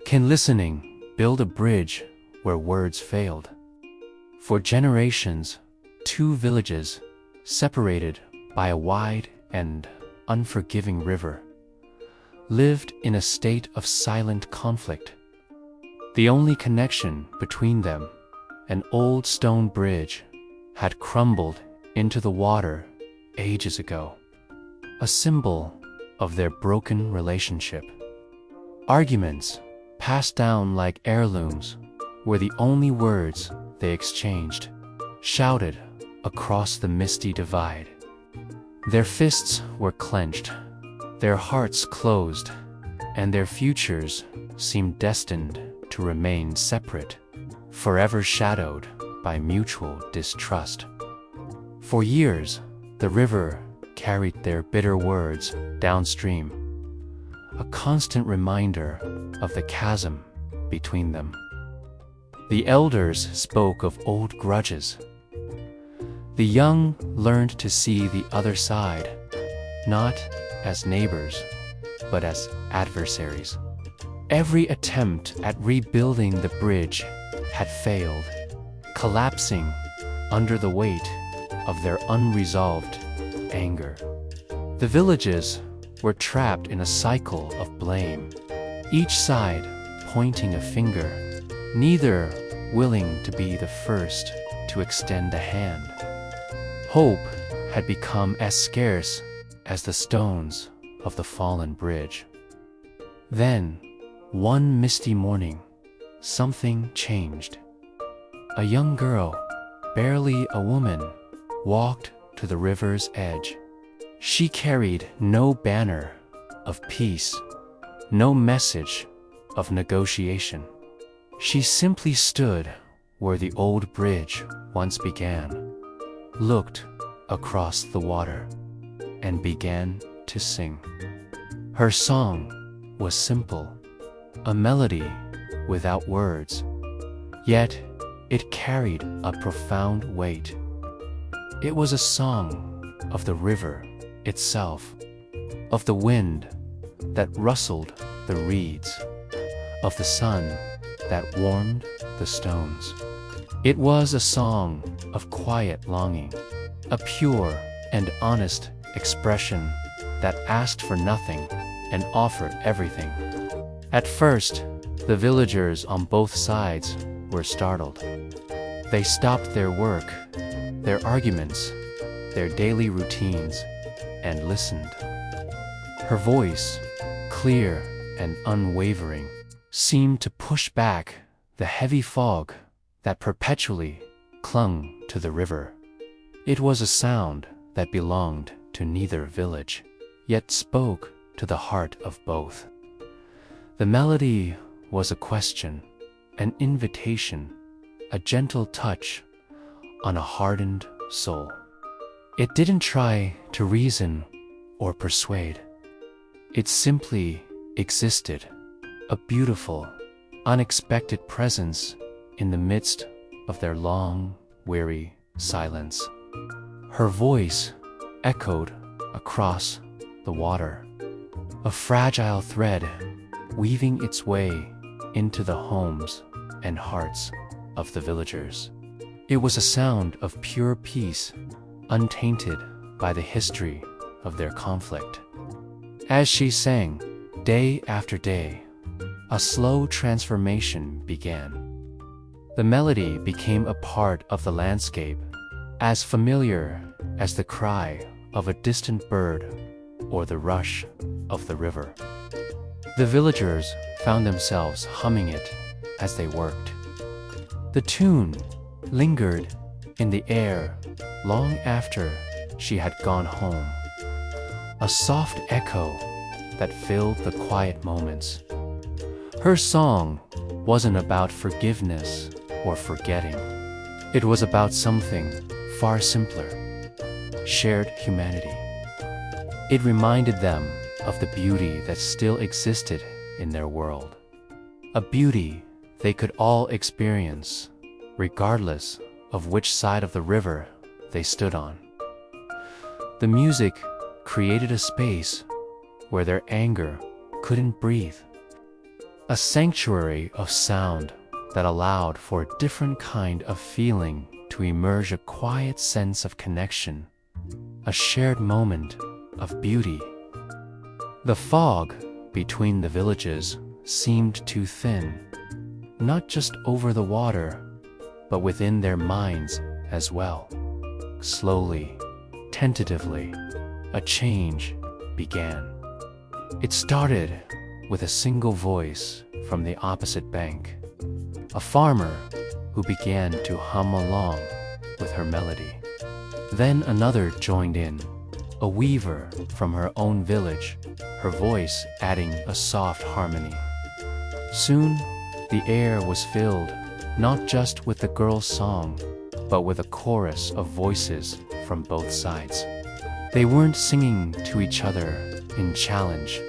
Can listening build a bridge where words failed? For generations, two villages, separated by a wide and unforgiving river, lived in a state of silent conflict. The only connection between them, an old stone bridge, had crumbled into the water ages ago, a symbol of their broken relationship. Arguments, passed down like heirlooms, were the only words they exchanged, shouted across the misty divide. Their fists were clenched, their hearts closed, and their futures seemed destined to remain separate, forever shadowed by mutual distrust. For years, the river carried their bitter words downstream, a constant reminder of the chasm between them. The elders spoke of old grudges. The young learned to see the other side, not as neighbors, but as adversaries. Every attempt at rebuilding the bridge had failed, collapsing under the weight of their unresolved anger. The villages were trapped in a cycle of blame, each side pointing a finger, neither willing to be the first to extend a hand. Hope had become as scarce as the stones of the fallen bridge. Then, one misty morning, something changed. A young girl, barely a woman, walked to the river's edge. She carried no banner of peace, no message of negotiation. She simply stood where the old bridge once began, looked across the water, and began to sing. Her song was simple, a melody without words, yet it carried a profound weight. It was a song of the river itself, of the wind that rustled the reeds, of the sun that warmed the stones. It was a song of quiet longing, a pure and honest expression that asked for nothing and offered everything. At first, the villagers on both sides were startled. They stopped their work, their arguments, their daily routines, and listened. Her voice, clear and unwavering, seemed to push back the heavy fog that perpetually clung to the river. It was a sound that belonged to neither village, yet spoke to the heart of both. The melody was a question, an invitation, a gentle touch on a hardened soul. It didn't try to reason or persuade. It simply existed, a beautiful, unexpected presence in the midst of their long, weary silence. Her voice echoed across the water, a fragile thread weaving its way into the homes and hearts of the villagers. It was a sound of pure peace, untainted by the history of their conflict. As she sang, day after day, a slow transformation began. The melody became a part of the landscape, as familiar as the cry of a distant bird or the rush of the river. The villagers found themselves humming it as they worked. The tune lingered in the air long after she had gone home, a soft echo that filled the quiet moments. Her song wasn't about forgiveness or forgetting. It was about something far simpler, shared humanity. It reminded them of the beauty that still existed in their world, a beauty they could all experience, regardless of which side of the river they stood on. The music created a space where their anger couldn't breathe. a sanctuary of sound that allowed for a different kind of feeling to emerge, a quiet sense of connection, a shared moment of beauty. The fog between the villages seemed too thin, not just over the water, but within their minds as well. Slowly, tentatively, a change began. It started with a single voice from the opposite bank, a farmer who began to hum along with her melody. Then another joined in, a weaver from her own village, her voice adding a soft harmony. Soon, the air was filled not just with the girl's song, but with a chorus of voices from both sides. They weren't singing to each other in challenge,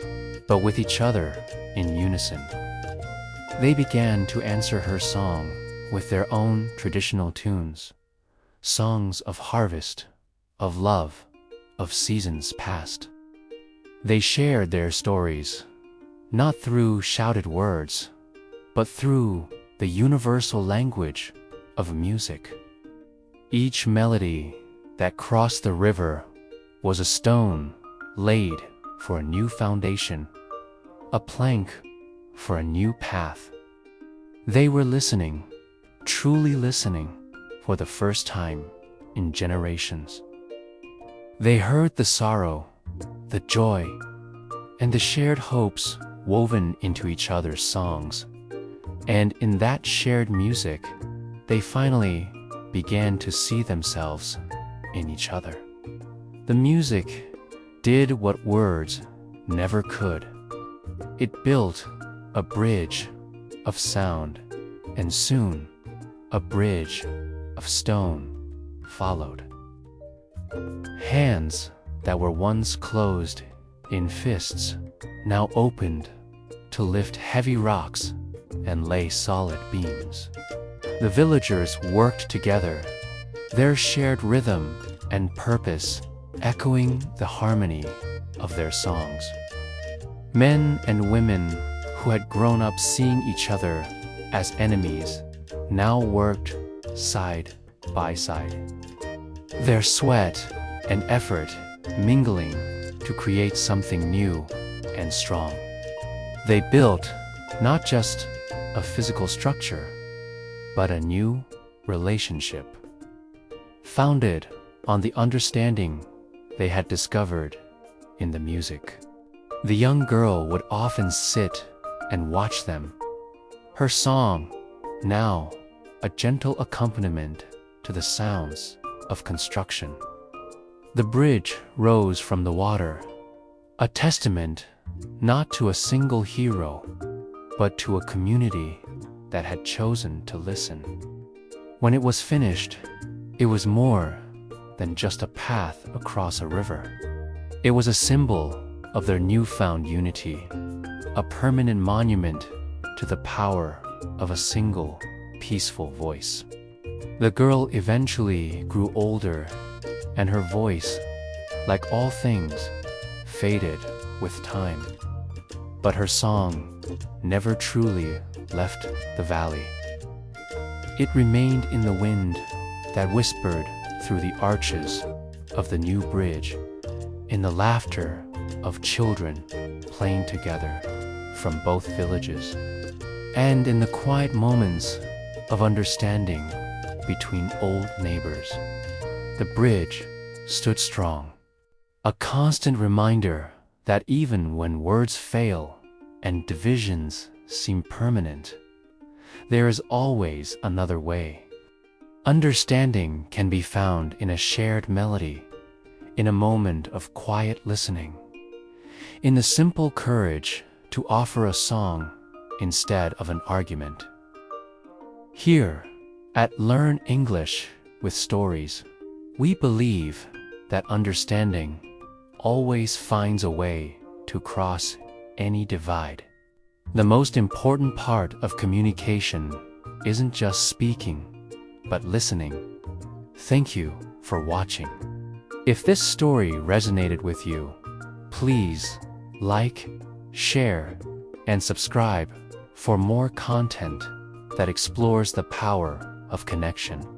but with each other in unison. They began to answer her song with their own traditional tunes, songs of harvest, of love, of seasons past. They shared their stories, not through shouted words, but through the universal language of music. Each melody that crossed the river was a stone laid for a new foundation, a plank for a new path. They were listening, truly listening, for the first time in generations. They heard the sorrow, the joy, and the shared hopes woven into each other's songs. And in that shared music, they finally began to see themselves in each other. The music did what words never could. It built a bridge of sound, and soon a bridge of stone followed. Hands that were once closed in fists now opened to lift heavy rocks and lay solid beams. The villagers worked together, their shared rhythm and purpose echoing the harmony of their songs. Men and women who had grown up seeing each other as enemies now worked side by side, their sweat and effort mingling to create something new and strong. They built not just a physical structure, but a new relationship, founded on the understanding they had discovered in the music. The young girl would often sit and watch them, her song now a gentle accompaniment to the sounds of construction. The bridge rose from the water, a testament not to a single hero, but to a community that had chosen to listen. When it was finished, it was more than just a path across a river. It was a symbol of their newfound unity, a permanent monument to the power of a single, peaceful voice. The girl eventually grew older, and her voice, like all things, faded with time. But her song never truly left the valley. It remained in the wind that whispered through the arches of the new bridge, in the laughter of children playing together from both villages, and in the quiet moments of understanding between old neighbors. The bridge stood strong, a constant reminder that even when words fail and divisions seem permanent, there is always another way. Understanding can be found in a shared melody, in a moment of quiet listening, in the simple courage to offer a song instead of an argument. Here, at Learn English with Stories, we believe that understanding always finds a way to cross any divide. The most important part of communication isn't just speaking, but listening. Thank you for watching. If this story resonated with you, please like, share, and subscribe for more content that explores the power of connection.